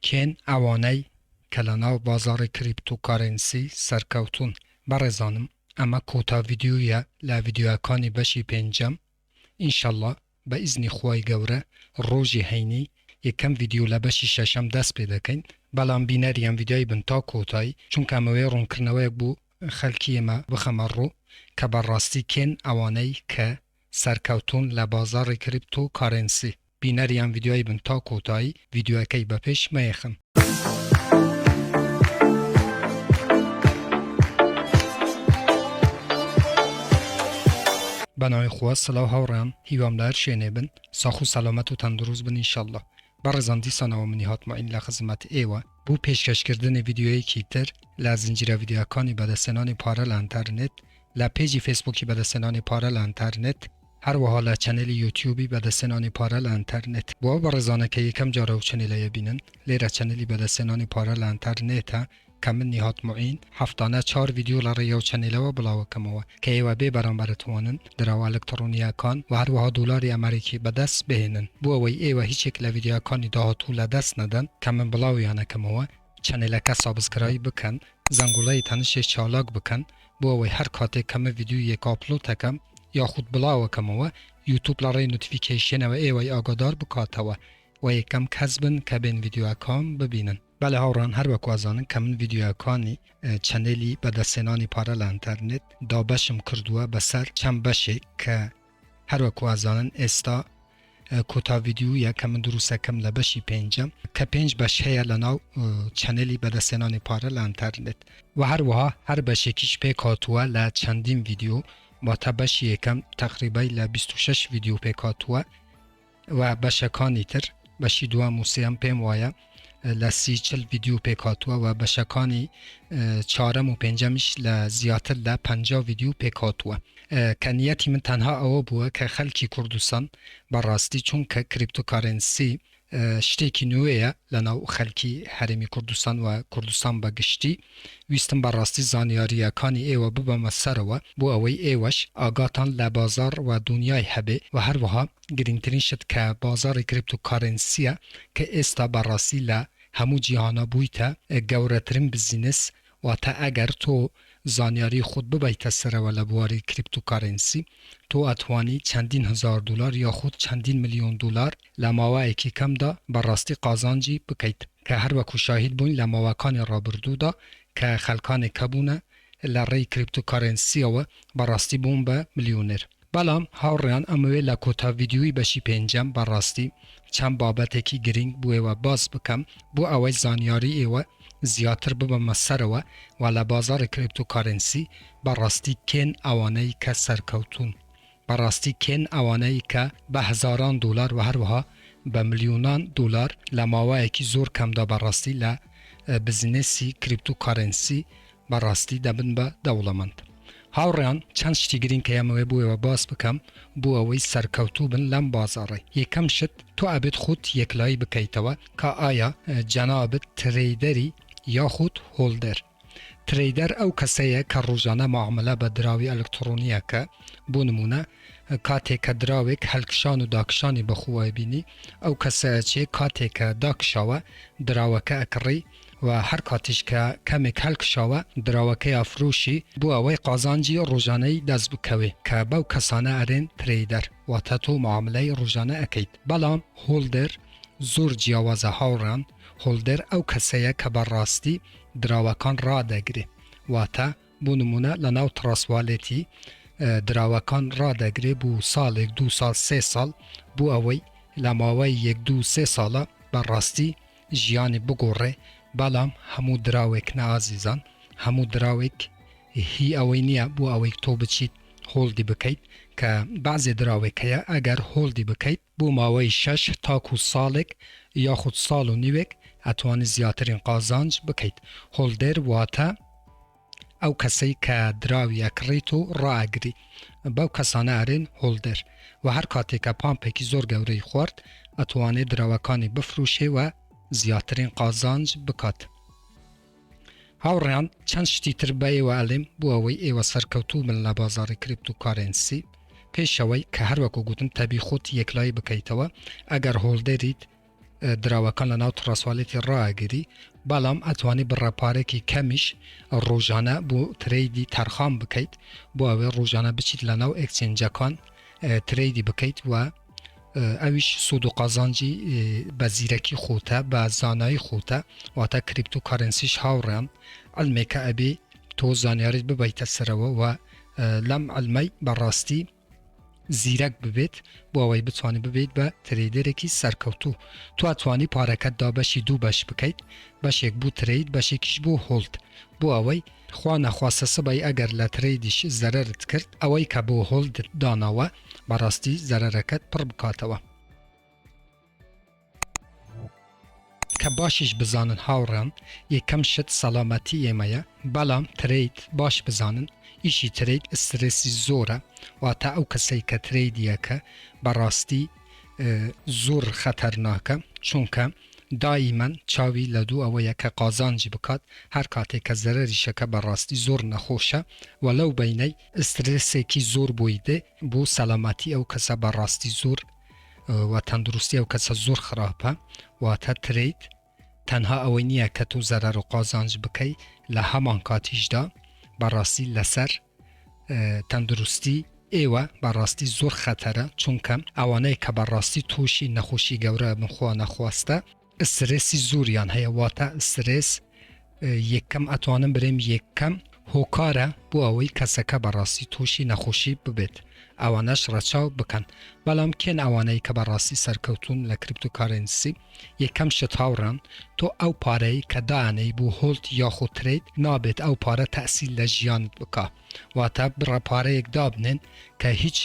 کێن ئەوانەی کە لە ناو بازاڕی کریپتۆکارنسی سەرکەوتوون. بەڕێزانم، ئەمە کۆتا ڤیدیۆیە لە ڤیدیۆەکانی بەشی پێنجەم. ئینشەڵڵا بە ئیزنی خوای گەورە ڕۆژی هەینی یەکەم ڤیدیۆ لە بەشی شەشەم دەست پێ دەکەین. بەڵام بینەری ئەم ڤیدیۆی بن تا کۆتایی، چونکە ئەمەوەی ڕوونکردنەوەیەک بوو خەڵکی ئێمە بخەمە ڕوو کە بەڕاستی کێن ئەوانەی کە سەرکەوتوون لە بازاڕی کریپتۆکارنسی. بینەری ئەم ڤیدیۆی بن تا کۆتایی، ڤیدیۆەکەی بەپێش مەیەخن. بەناوی خوا سڵاو هاوڕێیان، هیوام لە هەر شوێنێ بن، ساخ و سەلامەت و تەندروست بن ئینشەڵڵا. بەڕێزان دیسانەوە منی هاتمەئین لە خزمەت ئێوە بۆ پێشکەشکردنی ڤیدیۆیەکی تر لە زنجیرە ڤیدیۆەکانی بەدەستهێنانی پارە لە ئینتەرنێت، لە پێجی فێسبووکی بەدەستهێنانی پارە لە ئینتەرنێت، هەروەها لە چەنێلی یوتیوبی بەدەستهێنانی پارە لە ئینتەرنێت. بۆ ئەو بەڕێزانەکە یەکەم جارە و چەنێلەیە بینن، لێرە چەنێلی بەدەستهێنانی پارە لە ئینتەرنێتە کە من هاتمەئین هەفتانە 4 ڤیدیۆ لە ڕێگە و چەنێلەوە بڵاوەکەمەوە کە ئێوە بێ بەرامبەرتوانن دراوە ئەلکترۆنیەکان و هەروەها دۆلاری ئەمریکی بەدەست بهێنن. بۆ ئەوەی ئێوە هیچێک لە ڤیدیۆەکانی داهاتوو لە دەست نەدەن کە من بڵاویانەکەمەوە، چەنێلەکە سابسکرایب بکەن، زەنگوڵەی تەنشێ چالاک بکەن، بۆ ئەوەی هەر کاتێک کەمە ڤیدیۆیەک ئاپلۆدەکەم یاخود بڵاوەکەمەوە یوتیوب لە ڕێی نوتیفیکیشنەوە ئێوەی ئاگادار بکاتەوە و یەکەم کەس بن کە بێن ڤیدیۆەکان ببینن. بەڵێ هاوڕان، هەروەکو ئازانن کە من ڤیدیۆەکانی چەنێلی بەدەستهێنانی پارە لە ئینتەرنێت دابەشم کردووە بەسەر چەند بەشێک کە هەروەکو ئازانن ئێستا کۆتا ڤیدیۆیە کە من دروستەکەم لە بەشی پێنجەم کە 5 بەش هەیە لە ناو چەنێلی بەدەستهێنانی پارە لە ئینتەرنێت و هەروەها هەر بەشێکیش پێک هاتووە لە چەندین ڤیدیۆ، واتە بەشی یەکەم تەقریبای لە 26 ڤیدیۆ پێک هاتووە و بەشەکانی تر بەشی دووەم و سێەم پێم وایە لە 30-40 ڤیدیۆ پێک هاتووە و بەشەکانی چوارەم و پێنجەمیش لە زیاتر لە 50 ڤیدیۆ پێک هاتووە. کە نیەتی من تەنها ئەوە بووە کە خەڵکی کوردستان بەڕاستی چونکە کریپتۆکارنسی شتێکی نوێیە لە ناو خەڵکی هەرێمی کوردستان و کوردستان بەگشتی، ویستم بەڕاستی زانیاریەکانی ئێوە ببەمە سەرەوە بۆ ئەوەی ئێوەش ئاگاتان لە بازار و دنیای هەبێ و هەروەها گرنگترین شت کە بازاری کریپتۆکارنسیە کە ئێستا بەڕاستی لە هەموو جیهانە بوویتە گەورەترین بزینس، واتە ئەگەر تۆ زانیاری خود ببیتە سەرەوە لە بواری کریپتۆکارنسی، تۆ ئەتوانی چەندین هزار دلار یاخود چەندین ملیۆن دلار لە ماوەیەکی کەمدا بەڕاستی قازانجی بکەیت کە هەروەکو شاهید بووین لە ماوەکانی ڕابردوودا کە خەڵکانێک کەبوونە لە ڕێی کریپتۆکارنسیەوە بەڕاستی بوون بە ملیۆنێر. بەڵام هاوڕێیان، ئەمەوێ لە کۆتا ڤیدیۆی بەشی پێنجەم بەڕاستی چەند بابەتێکی گرنگ بۆ ئێوە باز بکەم بۆ ئەوەی زانیاری ئێوە زیاتر ببەمە سەرەوە و لە بازاری کریپتۆکارنسی بەڕاستی کێن ئەوانەی کە سەرکەوتوون، بەڕاستی کێن ئەوانەی کە بە هەزاران دلار و هەروەها بە ملیۆنان دلار لە ماوەیەکی زۆر کەمدا بەڕاستی لە بزنسی کریپتۆکارنسی بەڕاستی دەبن بە دەوڵەمەند. هاوڕێیان، چەند شتی گرنگ کە ئەمەوێ بۆ ئێوە باس بکەم بۆ ئەوەی سەرکەوتوو بن لەم بازاڕی. یەکەم شت، تۆ ئەبێت خۆت یەکلایی بکەیتەوە کە ئایا جەنابەت ترەیدەری یاخود هۆڵدەر. ترەیدەر ئەو کەسەیە کە ڕۆژانە معاملە بە دراوی ئەلکترۆنیەکە، بۆ نمونە کاتێک کە دراوێک هەلکشان و داکشانی بەخوای بینی، ئەو کەسەیە چێ کاتێک کە داکشاوە دراوەکە ئەکڕی و هەر کاتیش کە کەمێک هەلکشاوە دراوەکەی ئەفرۆشی بۆ ئەوەی قازانجی ڕۆژانەی دەست بکەوێ کە بەو کەسانە ئەرێن ترەیدەر، واتە تۆ معاملەی ڕۆژانە ئەەکەیت. بەڵام هۆڵدەر زۆر جیاوازە هاوڕان. هۆڵدەر ئەو کەسەیە کە بەڕاستی دراوەکان ڕادەگرێ، واتە بۆ نمونە لە ناو تراسوالێتی دراوەکان ڕادەگرێ بۆ ساڵێک 2 ساڵ 3 ساڵ بۆ ئەوەی لە ماوەی 1-2-3 ساڵە بەڕاستی ژیانی بگۆڕێ. بەڵام هەموو دراوێک نەئازیزان، هەموو دراوێک هی ئەوەی نییە بۆ ئەوەی تۆ بچیت هۆڵدی بکەیت، کە بەعزێ دراوێک هەیە ئەگەر هۆڵدی بکەیت بۆ ماوەی 6 تاکو ساڵێک یاخود ساڵ و نیوێک ئەتوانی زیاترین قازانج بکەیت. هۆڵدەر واتە ئەو کەسەی کە دراوی ئەکڕیت و ڕائەگری، بەو کەسانە ئەرێن هۆڵدەر و هەر کاتێکە پامپێکی زۆر گەورەی خوارد ئەتوانێت دراوەکانی بفرۆشێ و زیاترین قازانج بکات. هاوڕێیان، چەند شتی تر بە ئێوە ئەڵێم بۆ ئەوەی ئێوە سەرکەوتوو بن لە بازاری کریپتۆکارنسی. پێشەوەی کە هەروەکو گوتم تەبی خۆت یەکلایی بکەیتەوە، ئەگەر هۆڵدەریت دراوەکان لە ناو تڕاسواڵێتی ڕاگیری بەڵام ئەتوانی بڕەپارێکی کەمیش ڕۆژانە بۆ ترێیدی تەرخان بکەیت بۆ ئەوەی ڕۆژانە بچیت لە ناو ئەکسچێنجەکان ترێیدی بکەیت و ئەویش سود و قازانجی بە زیرەکی خۆتە بە زانایی خۆتە واتە کریپتۆکارنسیش هاوڕێن علمێکە ئەبێ تۆ زانیاریت ببیتە سەرەوە و لەم علمەی بەڕاستی زیرەک ببێت بۆ ئەوەی بتوانێت ببێت بە ترێدەرێکی سەرکەوتوو تو ئەتوانی پارەکەتدا بەشی دوو بەش بکەیت بەشێک بوو ترید بەشێکیش بوو هۆڵد بۆ ئەوەی خوا نەخواستە سبەی ئەگەر لە ترێدیش زەرەرت کرد ئەوەی کە بۆ هۆڵدت داناوە بەڕاستی زەرەرەکەت پڕ بکاتەوە کە باشیش بزانن هاوڕێن یەکەم شت سەلامەتی ئێمەیە بەڵام ترید باش بزانن ئیشی ترید ئسترێسی زۆرە واتە ئەو کەسەی کە ترێدیەکە بەڕاستی زۆر خەتەرناکە چونکە دائیمەن چاوی لە دوو ئەوەیە کە قازانجی بکات هەر کاتێک کە زەرەریشەکە بەڕاستی زۆر نەخۆشە و لەو بەینەی ئسترێسێکی زۆر بۆی دێ بۆ سەلامەتی ئەو کەسە بەڕاستی زۆر و تەندروستی ئەو کەسە زۆر خراپە واتە ترید تەنها ئەوەی نییە کە تو زەرەر و قازانج بکەی لە هەمان کاتیشدا بەڕاستی لەسەر تەندروستی ئێوە بەڕاستی زۆر خەتەرە چونکە ئەوانەی کە بەڕاستی تووشی نەخۆشی گەورە بنخوا نەخواستە ئسترێسی زوریان هەیە واتە ئسترێس یەکەم ئەتوانم برێم یەکەم هۆکارە بۆ ئەوەی کەسەکە بەڕاستی تووشی نەخۆشی ببێت ئەوانەش ڕەچاو بکەن بەڵام کێن ئەوانەی کە بەڕاستی سەرکەوتون لە کریپتۆکارنسی یەکەم شت هاوڕان تۆ ئەو پارەی کە دانەی بۆ هۆڵد یاخۆ ترید نابێت ئەو پارە تەسیل لە ژیانت بکە واتە بڕە پارەیەک دابنێن کە هیچ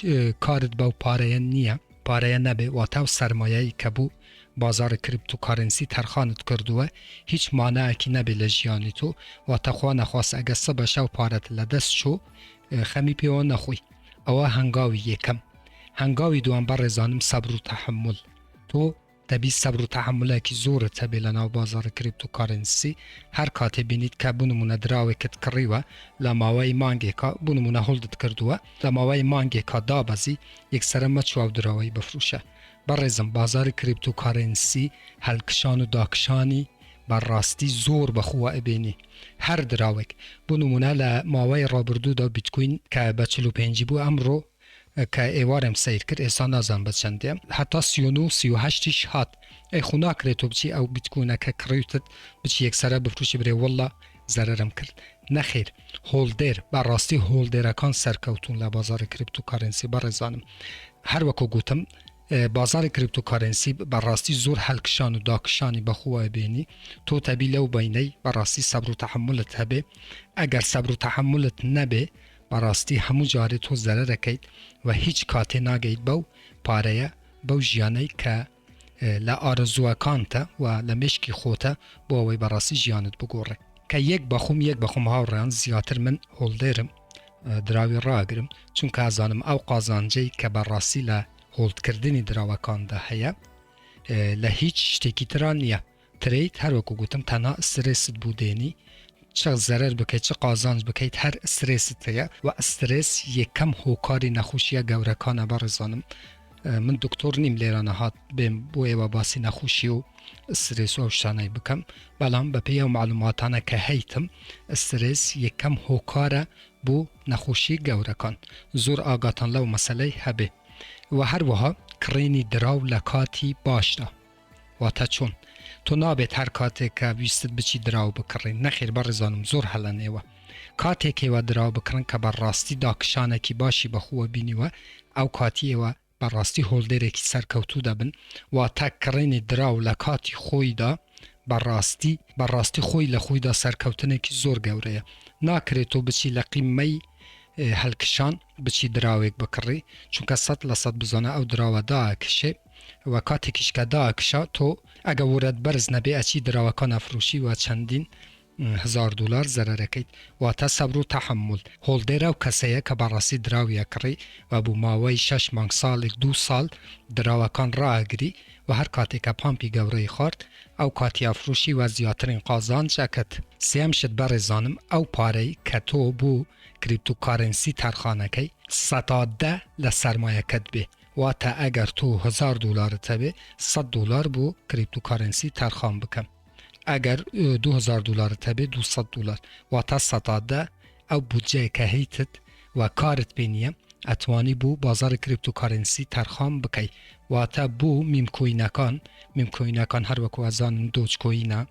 کارت بەو پارەیە نییە پارەیە نەبێ واتە و سەرمایەی کە بوو بازار کریپتۆکارنسی تەرخانت کردووە هیچ مانایەکی نەبێ لە ژیانی تۆ واتە خوا نەخواست ئەگە سە بەشە و پارەت لە دەست چۆ خەمی پێوە نەخۆی ئەوە هەنگاوی یەکەم هەنگاوی دووەم بەڕێزانم سەبر و تەحمل تۆ دەبی سەبر و تەحملێکی زۆرت هەبێ لە ناو بازار کریپتۆکارنسی هەر کاتێ بینیت کە بنمونە دراوێکت کڕیوە لە ماوەی مانگێکا بنمونە هەڵدت کردووە لە ماوەی مانگێکا دابەزی یەکسەرە مەچوە و دراوەی بفروشە بەڕێزم بازاری کریپتۆکارنسی هەلکشان و داکشانی بەڕاستی زۆر بەخوا ئەبێنی هەر دراوێک بنمونە لە ماوەی ڕابردوودا بیتکوین کە بە 45 بوو ئەمڕۆ کە ئێوارم سیر کرد ئێستا نازان بە چەندێ هەتا 39 هات ئەی خو ناکرێتەوە بچی ئەو بیتکوینەکە کڕیوتت بچی یەکسەرە بفروشی برێ وەڵڵا زەرەرم کرد نەخێر هۆڵدێر بەڕاستی هۆڵدێرەکان سەرکەوتون لە بازاری کریپتۆکارنسی بەڕێزانم هەر وەکو گوتم بازاری کریپتۆکارنسی بەڕاستی زۆر هەلکشان و داکشانی بەخوا بێنی تۆ تەبی لەو بەینەی بەڕاستی سەبر و تەحملت هەبێ ئەگەر سەبر و تەحملت نەبێ بەڕاستی هەموو جارێ تۆ زەرەرەکەیت و هیچ کاتێ ناگەیت بەو پارەیە بەو ژیانەی کە لە ئارەزووەکانتە و لە مشکی خۆتە بۆ ئەوەی بەڕاستی ژیانت بگۆڕێ کە یەک بەخۆم هاوڕێیان زیاتر من هۆڵدێرم دراوی ڕاگرم چونکە ئازانم ئەو قازانجەی کە بەڕاستی لە هۆڵدکردنی دراوەکاندا هەیە لە هیچ شتێکی تران نییە ترێیت هەروەکو گوتم تەنها ئسترێست بودێنی چه زەرەر بکەیت چه قازانج بکەیت هەر ئسترێست هەیە و ئسترێس یەکەم هۆکاری نەخۆشیە گەورەکانە بەڕێزانم من دکتۆر نیم لێرانە هات بێم بۆ ئێوە باسی نەخۆشی و ئسترێس و شتانەی بکەم بەڵام بە پێی ئەو معلوماتانە کە هەیتم ئسترێس یەکەم هۆکارە بۆ نەخۆشی گەورەکان زۆر ئاگاتان لەو مەسەلەی هەبێ و هەروەها کڕینی دراو لە کاتی باشدا واتە چۆن تۆ نابێت هەر کاتێک کە ویستت بچی دراو بکڕین نەخێر بەڕێزانم زۆر هەڵەنێوە کاتێکەوە دراو بکڕن کە بەڕاستی داکشانێکی باشی بەخۆوە بینیوە ئەو کاتیەوە بەڕاستی هۆڵدێرێکی سەرکەوتوو دەبن واتە کڕینی دراو لە کاتی خۆیدا بەڕاستی خۆی لە خۆیدا سەرکەوتنێکی زۆر گەورەیە ناکرێتەوە بچی لە قیممەی هەلکشان بچی دراوێک بکڕی چونکە 100% بزانە ئەو دراوە داکشێ و کاتێکیش کە داکشا تۆ ئەگە ورەت بەرز نەبێ ئەچی دراوەکان ئەفرۆشی و چەندین $1000 زەرەرەکەیت واتە سەبر و تەحمل هۆڵدێرە و کەسەیە کە بەڕاستی دراویە کڕی و بوو ماوەی 6 مانگ ساڵێک 2 ساڵ دراوەکان ڕاگری و هەر کاتێکە پامپی گەورەی خوارد ئەو کاتی ئەفرۆشی و زیاترین قازانج ئەکەت سێم شت بەڕێزانم ئەو پارەی کە تۆ بوو کریپتۆکارنسی تەرخانەکەی 110 لە سەرمایەکەت بێ واتە ئەگەر تۆ $1000 هەبێ $100 بۆ کریپتۆکارنسی تەرخان بکەم ئەگەر $2000 هەبێ $200 واتە سەتادە ئەو بودجەیە کە هەیتت و کارت پێ نییە ئەتوانی بۆ بازاری کریپتۆکارنسی تەرخان بکەی واتە بۆ میمکۆینەکان هەروەکو ئەزانن دۆجکۆینە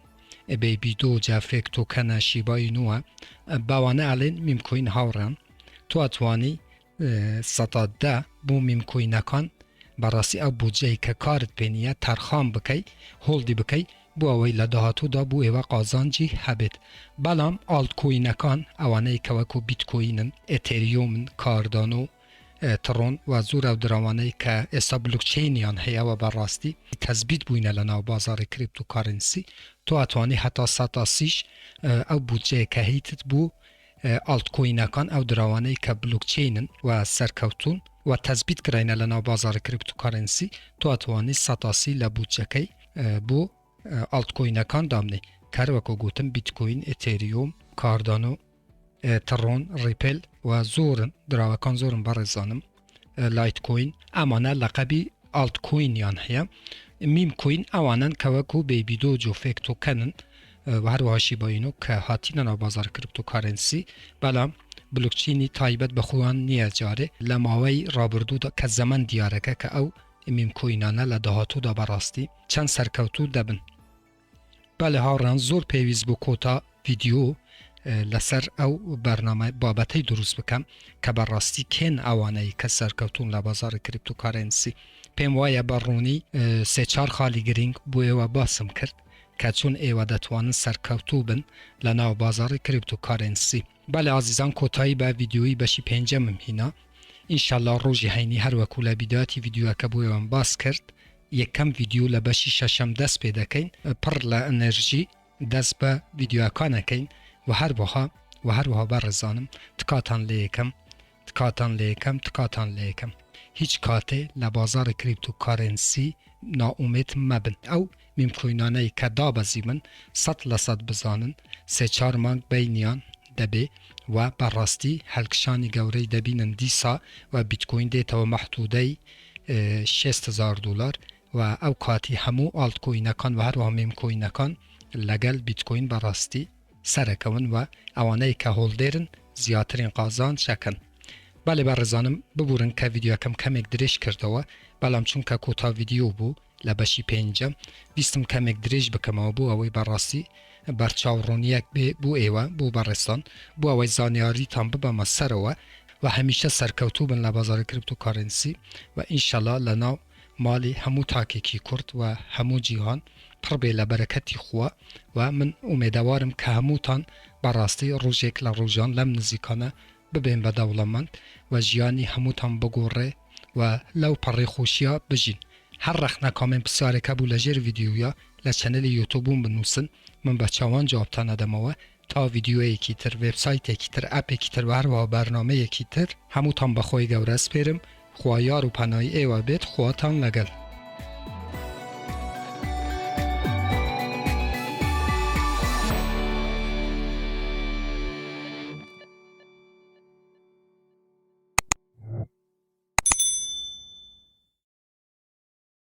بیبی دۆجە فێک تۆکەنە شیبای نووە باوانە ئەڵێن میمکۆین هاوڕێن تۆ ئەتوانی سەتادە بۆ میمکۆینەکان بەڕاستی ئەو بودجەی کە کارت پێ نییە تەرخان بکەی هۆڵدی بکەی بۆ ئەوەی لە داهاتوودا بۆ ئێوە قازانجی هەبێت بەڵام ئالتکۆینەکان ئەوانەی کە وەکو بیتکۆینن ئێتێریۆمن کاردانۆ تڕۆن و زۆر ئەو دراوانەی کە ئێستا بلوکچینیان هەیەوە بەڕاستی تەزبیت بووینە لە ناو بازاری کریپتۆکارنسی تۆ ئەتوانی هەتا ساتاسیش ئەو بودجەیە کە هەیتت بوو ئالتکۆینەکان ئەو دراوانەی کە بلوکچینن و سەرکەوتون و تەزبیت کراینە لە ناو بازاری کریپتۆکارنسی تۆ ئەتوانی سەتاسی لە بودجەکەی بۆ ئالتکۆینەکان دامنێ کاروەکو گوتم بیتکۆین ئێتێریۆم کاردانۆ تڕۆن ڕیپل و زۆرن دراوەکان زۆرن بەڕێزانم لایتکۆین ئەمانە لەقەبی ئالتکۆینیان هەیە میمکۆین ئەوانن کە وەکو بیبی دۆج و فێک تۆکەنن و هەروەها شیباینۆ کە هاتینە ناو بازار کریپتۆکارنسی بەڵام بلوکچینی تایبەت بەخۆیان نییە جارێ لە ماوەی ڕابردوودا کە زەمەن دیارەکە کە ئەو میمکۆینانە لە داهاتوودا بەڕاستی چەند سەرکەوتوو دەبن بەڵێ هاوڕان زۆر پێویست بۆ کۆتا ڤیدیۆ لەسەر ئەو بەرنامە بابەتەی دروست بکەم کە بەڕاستی کێن ئەوانەی کە سەرکەوتون لە بازاری کریپتۆکارنسی پێم وایە بەڕوونی سێ-چار خاڵی گرنگ بۆ ئێوە باسم کرد کە چۆن ئێوە دەتوانن سەرکەوتوو بن لە ناو بازاری کریپتۆکارنسی بەڵێ ئازیزان کۆتایی بە ڤیدیۆی بەشی پێنجەمم هینا ئینشاءالله ڕۆژی هەینی هەروەکو لە بیداتی ڤیدیۆەکە بۆ ئێوەم باس کرد یەکەم ڤیدیۆ لە بەشی شەشەم دەست پێ دەکەین پڕ لە ئەنەرژی دەست بە ڤیدیۆەکانەکەین و هەروەها بەڕێزانم تکاتان لە یەکەم هیچ کاتێ لە بازاری کریپتۆکارنسی ناومێت مەبن ئەو میمکۆینانەی کە دابەزی من 100% بزانن سێ-چار مانگ بینیان دەبێ و بەڕاستی هەلکشانی گەورەی دەبینن دیسا و بیتکۆین دێتەوە مەحدودەی $60,000 و ئەو کاتی هەموو ئالتکۆینەکان و هەروەها میمکۆینەکان لەگەل بیتکۆین بەڕاستی سەرەکەون و ئەوانەی کە هۆڵدێرن زیاترین قازان چەکەن بەڵێ بەڕێزانم ببورن کە ڤیدیۆەکەم کەمێک درێژ کردەوە بەڵام چونکە کۆتا ڤیدیۆ بوو لە بەشی پێنجەم ویستم کەمێک درێژ بکەمەوە بۆ ئەوەی بەڕاستی بەرچاوڕوونیەک بێ بۆ ئێوە بۆ بەڕێستان بۆ ئەوەی زانیاریتان ببەمە سەرەوە و هەمیشە سەرکەوتوو بن لە بازاری کریپتۆکارنسی و ئینشەڵا لە ناو ماڵی هەموو تاکێکی کورد و هەموو جیهان پڕ بێ لە بەرەکەتی خووە و من ئومێدەوارم کە هەمووتان بەڕاستی ڕۆژێک لە ڕۆژان لەم نزیکانە ببێن بە دەوڵەمەند و ژیانی هەمووتان بگۆڕێ و لەو پەڕێ خۆشیە بژین هەر ڕەخنە کامنت پرسیارێکە بوو لەژێر ڤیدیۆیە لە چەنەلی یوتیوبم بنووسن من بە چاوان جوابتان ئەدەمەوە تا ڤیدیۆیەکی تر وێبسایتێکی تر ئەپێکی تر و هەروەها بەرنامەیەکی تر هەمووتان بەخۆی گەورە سپێرم خوا یار و پەنای ئێوە بێت خواتان لەگەڵ